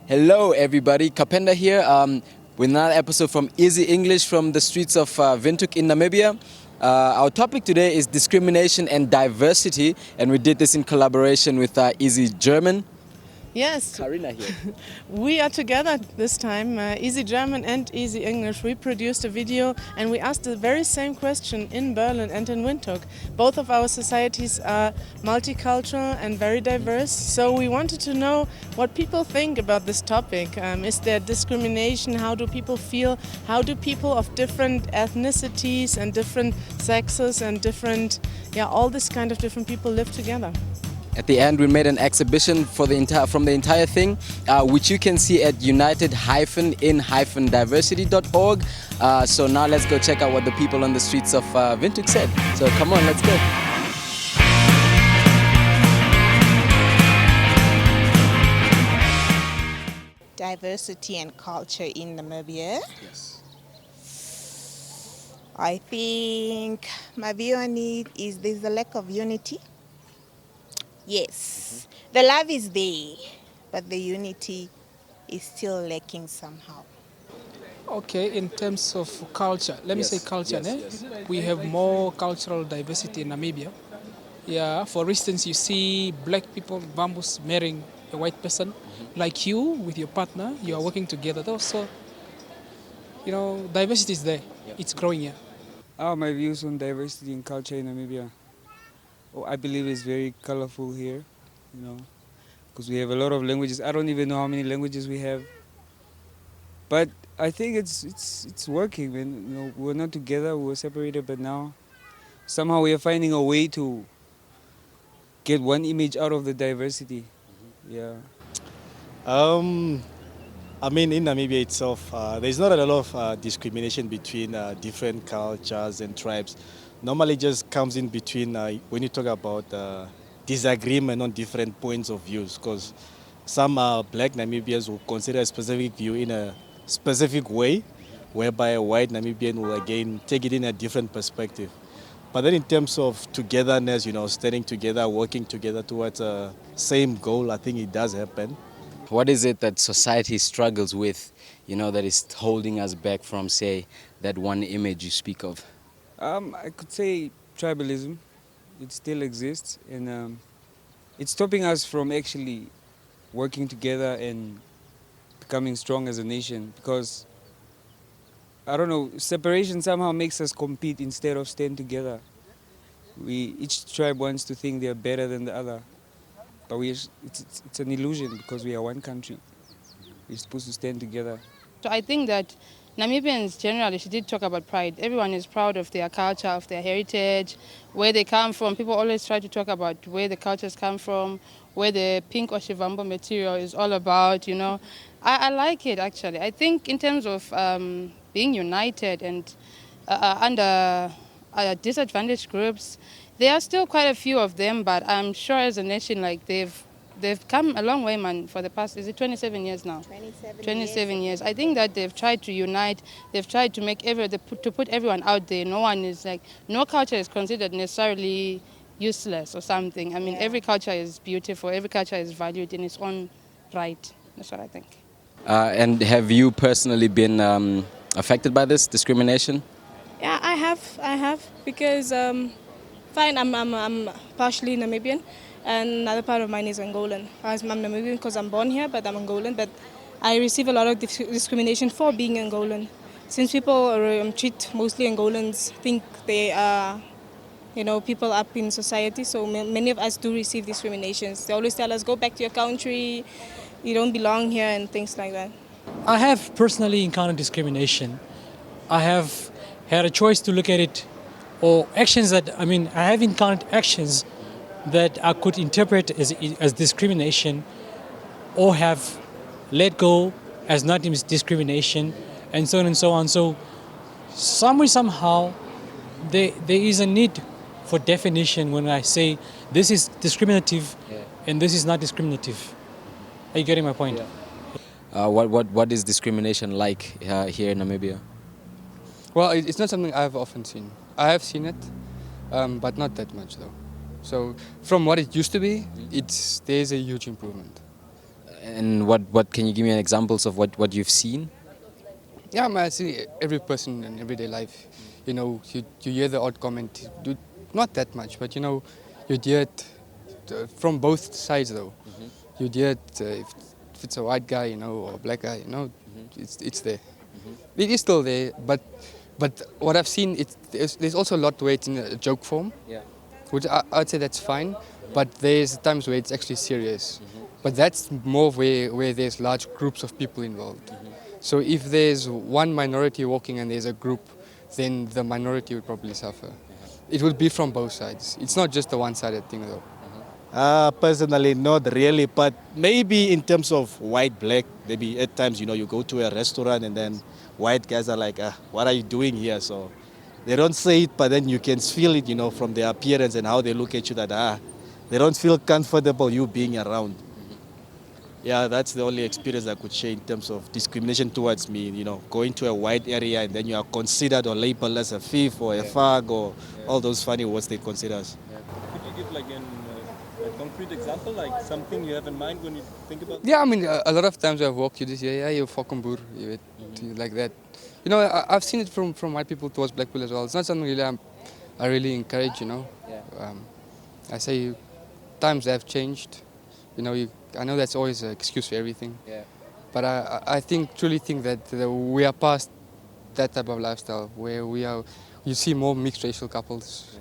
Hello everybody, Kapenda here with another episode from Easy English from the streets of Windhoek in Namibia. Our topic today is discrimination and diversity, and we did this in collaboration with Easy German. Yes, Carina here. we are together this time, Easy German and Easy English. We produced a video and we asked the very same question in Berlin and in Windhoek. Both of our societies are multicultural and very diverse, so we wanted to know what people think about this topic. Is there discrimination? How do people feel? How do people of different ethnicities and different sexes and all this kind of different people live together? At the end, we made an exhibition from the entire thing, which you can see at united-in-diversity.org. So now let's go check out what the people on the streets of Windhoek said. So come on, let's go. Diversity and culture in Namibia. Yes. I think my view on it is there's a lack of unity. Yes, the love is there, but the unity is still lacking somehow. Okay, in terms of culture, let me say culture. Yes. We have more cultural diversity in Namibia. Yeah, for instance, you see black people, Bambus, marrying a white person. Like you, with your partner, you are working together. So, diversity is there. It's growing here. My views on diversity and culture in Namibia. I believe it's very colorful here, because we have a lot of languages. I don't even know how many languages we have. But I think it's working. Man. We're not together, we're separated, but now somehow we are finding a way to get one image out of the diversity. Yeah. In Namibia itself, there's not a lot of discrimination between different cultures and tribes. Normally it just comes in between when you talk about disagreement on different points of views, because some black Namibians will consider a specific view in a specific way, whereby a white Namibian will again take it in a different perspective. But then in terms of togetherness, standing together, working together towards a same goal, I think it does happen. What is it that society struggles with, that is holding us back from, say, that one image you speak of? I could say tribalism. It still exists, and it's stopping us from actually working together and becoming strong as a nation, because, I don't know, separation somehow makes us compete instead of stand together. Each tribe wants to think they're better than the other, but it's an illusion, because we are one country. We're supposed to stand together. So I think that Namibians generally, she did talk about pride. Everyone is proud of their culture, of their heritage, where they come from. People always try to talk about where the cultures come from, where the pink or shivambo material is all about, I like it, actually. I think in terms of being united and under disadvantaged groups, there are still quite a few of them, but I'm sure as a nation, they've come a long way, man, for the past, is it 27 years now? 27 years. I think that they've tried to unite, they've tried to make to put everyone out there. No culture is considered necessarily useless or something. Every culture is beautiful, every culture is valued in its own right. That's what I think. And have you personally been affected by this discrimination? Yeah, I have, because I'm partially Namibian, and another part of mine is Angolan. I'm Namibian because I'm born here, but I'm Angolan. But I receive a lot of discrimination for being Angolan, since people treat mostly Angolans, think they are, people up in society. So many of us do receive discriminations. They always tell us, go back to your country, you don't belong here, and things like that. I have personally encountered discrimination. I have had a choice to look at it, or actions I have encountered actions that I could interpret as discrimination, or have let go as not discrimination, and so on and so on. So somehow, there is a need for definition when I say this is discriminative and this is not discriminative. Are you getting my point? Yeah. What is discrimination like here in Namibia? Well, it's not something I've often seen. I have seen it, but not that much though. So from what it used to be, there's a huge improvement. And what can you give me an examples of what you've seen? Yeah, man, I see every person in everyday life. You know, you hear the odd comment, not that much, but you know, you'd hear it from both sides though. You'd hear it if it's a white guy, you know, or a black guy, you know, it's there. It is still there, but what I've seen, there's also a lot where it's in a joke form, Yeah. which I'd say that's fine, but there's times where it's actually serious. But that's more where there's large groups of people involved. So if there's one minority walking and there's a group, then the minority would probably suffer. It would be from both sides. It's not just a one-sided thing though. Personally, not really, but maybe in terms of white, black, maybe at times, you know, you go to a restaurant and then white guys are like, what are you doing here? So they don't say it, but then you can feel it, you know, from their appearance and how they look at you that, they don't feel comfortable you being around. Yeah, that's the only experience I could share in terms of discrimination towards me, you know, going to a white area and then you are considered or labeled as a thief or a fag or all those funny words they consider us. Could you give like a concrete example, like something you have in mind when you think about Yeah, I mean, a lot of times I've walked, you just hear, yeah, you're fucking boer, like that. You know, I've seen it from white people towards black people as well. It's not something really I really encourage, you know. I say times have changed. You know, I know that's always an excuse for everything. Yeah. But I truly think that we are past that type of lifestyle where you see more mixed racial couples. Yeah.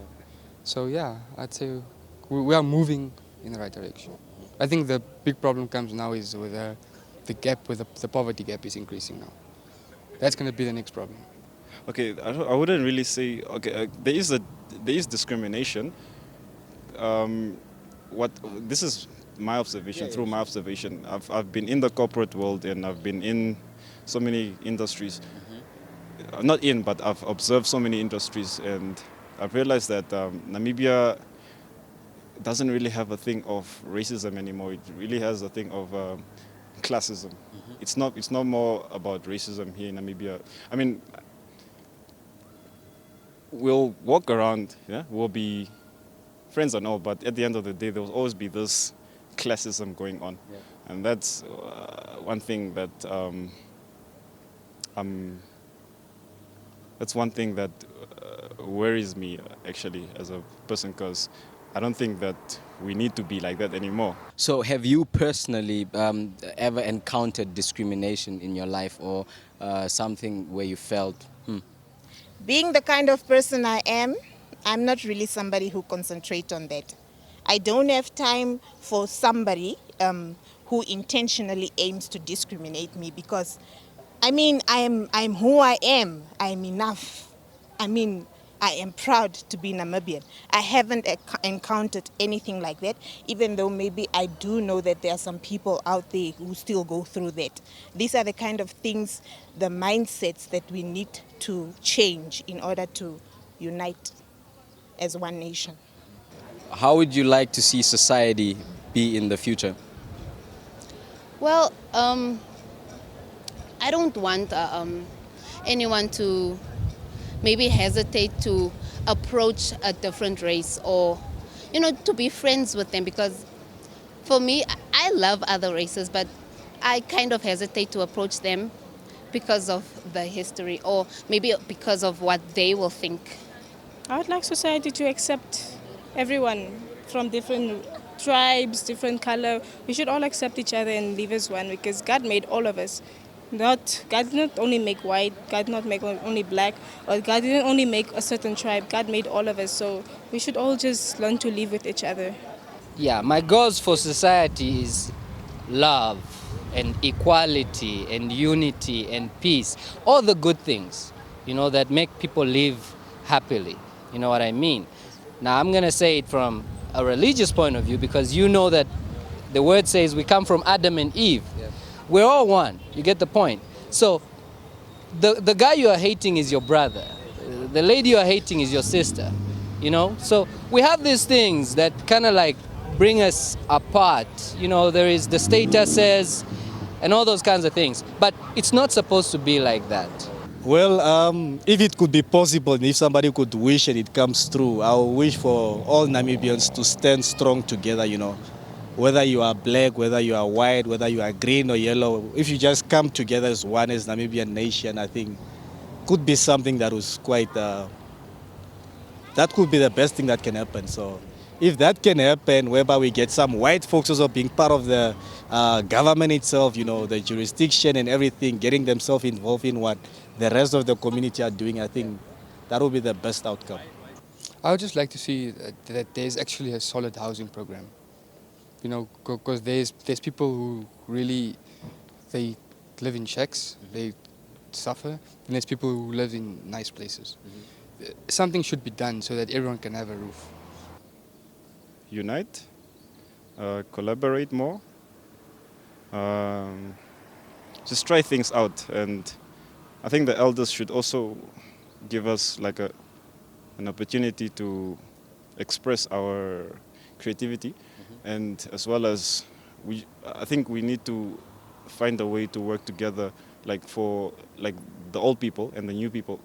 So yeah, I'd say we are moving in the right direction. I think the big problem comes now is with the gap, with the poverty gap is increasing now. That's going to be the next problem. Okay, I wouldn't really say, okay, there is discrimination. This is my observation, through my observation. I've been in the corporate world and I've been in so many industries. Not in, but I've observed so many industries and I've realized that Namibia doesn't really have a thing of racism anymore. It really has a thing of classism. It's not more about racism here in Namibia. I mean, we'll walk around, yeah, we'll be friends and all, but at the end of the day, there will always be this classism going on, and that's one thing that worries me actually as a person, because I don't think that we need to be like that anymore. So have you personally ever encountered discrimination in your life, or something where you felt, Being the kind of person I am, I'm not really somebody who concentrates on that. I don't have time for somebody who intentionally aims to discriminate me, because, I mean, I'm who I am. I'm enough. I mean, I am proud to be Namibian. I haven't encountered anything like that, even though maybe I do know that there are some people out there who still go through that. These are the kind of things, the mindsets that we need to change in order to unite as one nation. how would you like to see society be in the future? Well, I don't want anyone to maybe hesitate to approach a different race, or, you know, to be friends with them, because for me, I love other races, but I kind of hesitate to approach them because of the history, or maybe because of what they will think. I would like society to accept everyone from different tribes, different color. We should all accept each other and live as one, because God made all of us. God did not only make white, God did not make only black, or God didn't only make a certain tribe. God made all of us, so we should all just learn to live with each other. Yeah, my goals for society is love and equality and unity and peace. All the good things, you know, that make people live happily. You know what I mean? Now, I'm going to say it from a religious point of view, because you know that the word says we come from Adam and Eve. Yeah. We're all one. You get the point? So the guy you are hating is your brother. The lady you are hating is your sister. You know? So we have these things that kind of like bring us apart. You know, there is the statuses and all those kinds of things. But it's not supposed to be like that. Well, if it could be possible, and if somebody could wish and it comes true, I would wish for all Namibians to stand strong together, you know, whether you are black, whether you are white, whether you are green or yellow, if you just come together as one as Namibian nation, I think could be something that was quite, that could be the best thing that can happen. So if that can happen, whereby we get some white folks also being part of the government itself, you know, the jurisdiction and everything, getting themselves involved in what the rest of the community are doing, I think that will be the best outcome. I would just like to see that there's actually a solid housing program. You know, because there's people who really, they live in shacks, they suffer, and there's people who live in nice places. Something should be done so that everyone can have a roof. Unite, collaborate more, just try things out. And I think the elders should also give us like an opportunity to express our creativity, and as well as I think we need to find a way to work together, like for like the old people and the new people.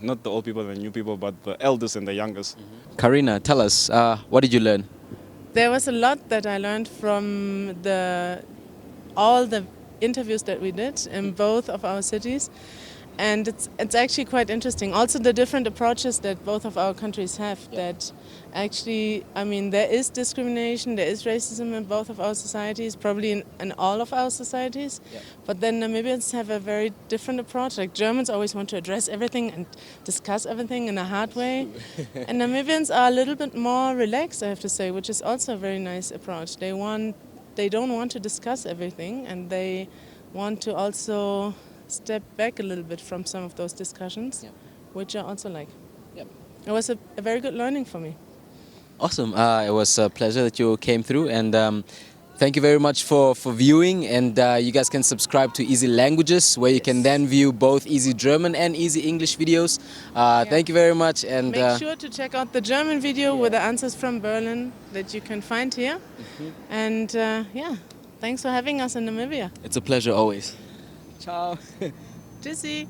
Not the old people and the new people, but the elders and the youngest. Carina, tell us, what did you learn? There was a lot that I learned from all the interviews that we did in both of our cities. And it's actually quite interesting. Also the different approaches that both of our countries have, that actually, I mean, there is discrimination, there is racism in both of our societies, probably in all of our societies. But then Namibians have a very different approach. Like Germans always want to address everything and discuss everything in a hard way. And Namibians are a little bit more relaxed, I have to say, which is also a very nice approach. They don't want to discuss everything, and they want to also step back a little bit from some of those discussions, which I also like. It was a very good learning for me. Awesome. It was a pleasure that you came through, and thank you very much for viewing. And you guys can subscribe to Easy Languages, where you can then view both Easy German and Easy English videos. Thank you very much. And make sure to check out the German video with the answers from Berlin that you can find here. And yeah, thanks for having us in Namibia. it's a pleasure always. Ciao. Tschüssi.